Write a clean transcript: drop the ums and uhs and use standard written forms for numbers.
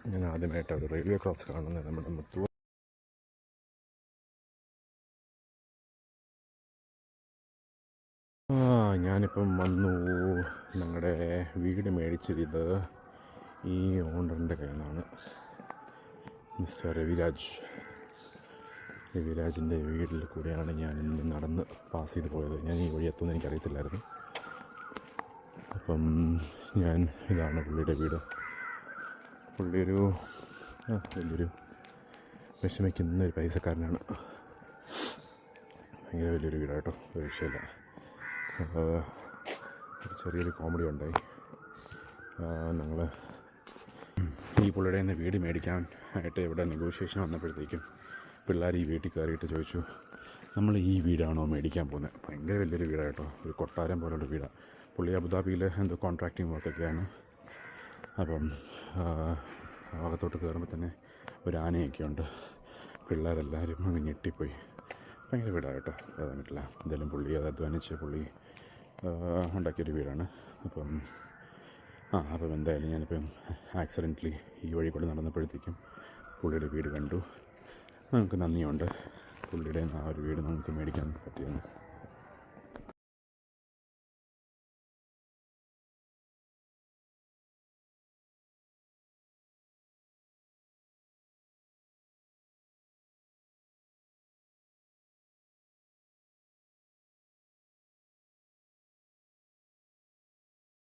ഞാൻ ആദ്യമായിട്ട് ഒരു റെയിൽവേ ക്രോസ് കാണുന്നത് നമ്മുടെ മുത്തൂർ. ഞാനിപ്പം വന്നു. ഞങ്ങളുടെ വീട് മേടിച്ചത് ഈ ഓണറിൻ്റെ കയ്യിൽ നിന്നാണ്, മിസ്റ്റർ രവിരാജിൻ്റെ വീട്ടിൽ കൂടെയാണ് ഞാൻ ഇന്ന് നടന്ന് പാസ് ചെയ്ത് പോയത്. ഞാൻ ഈ വഴി എത്തുമെന്ന് എനിക്കറിയത്തില്ലായിരുന്നു. അപ്പം ഇതാണ് പുള്ളിയുടെ വീട്. പുള്ളിയൊരു വലിയൊരു വിഷമിക്കുന്ന ഒരു പൈസക്കാരനാണ്. ഭയങ്കര വലിയൊരു വീടാട്ടോ, ഒരു വിഷയമില്ല. ചെറിയൊരു കോമഡി ഉണ്ടായി. ഞങ്ങൾ ഈ പുള്ളിയുടെ നിന്ന് വീട് മേടിക്കാൻ ആയിട്ട് ഇവിടെ നെഗോഷിയേഷൻ വന്നപ്പോഴത്തേക്കും പിള്ളേർ ഈ വീട്ടിൽ കയറിയിട്ട് ചോദിച്ചു, നമ്മൾ ഈ വീടാണോ മേടിക്കാൻ പോകുന്നത്? ഭയങ്കര വലിയൊരു വീടാട്ടോ, ഒരു കൊട്ടാരം പോലുള്ള വീടാണ്. പുള്ളി അബുദാബിയിൽ എന്തോ കോൺട്രാക്റ്റിംഗ് വർക്കൊക്കെയാണ്. അപ്പം അകത്തോട്ട് കയറുമ്പോൾ തന്നെ ഒരു ആനയൊക്കെ ഉണ്ട്. പിള്ളേരെല്ലാവരും അങ്ങ് ഞെട്ടിപ്പോയി. ഭയങ്കര വീടാണ് കേട്ടോ, പറയാൻ പറ്റില്ല. എന്തായാലും പുള്ളി അത് അധ്വാനിച്ച് പുള്ളി ഉണ്ടാക്കിയൊരു വീടാണ്. അപ്പം എന്തായാലും ഞാനിപ്പം ആക്സിഡൻ്റലി ഈ വഴി കൂടെ നടന്നപ്പോഴത്തേക്കും പുള്ളിയുടെ വീട് കണ്ടു. നമുക്ക് നന്ദിയുണ്ട്, പുള്ളിയുടെ ആ ഒരു വീട് നമുക്ക് മേടിക്കാൻ പറ്റിയെന്ന്.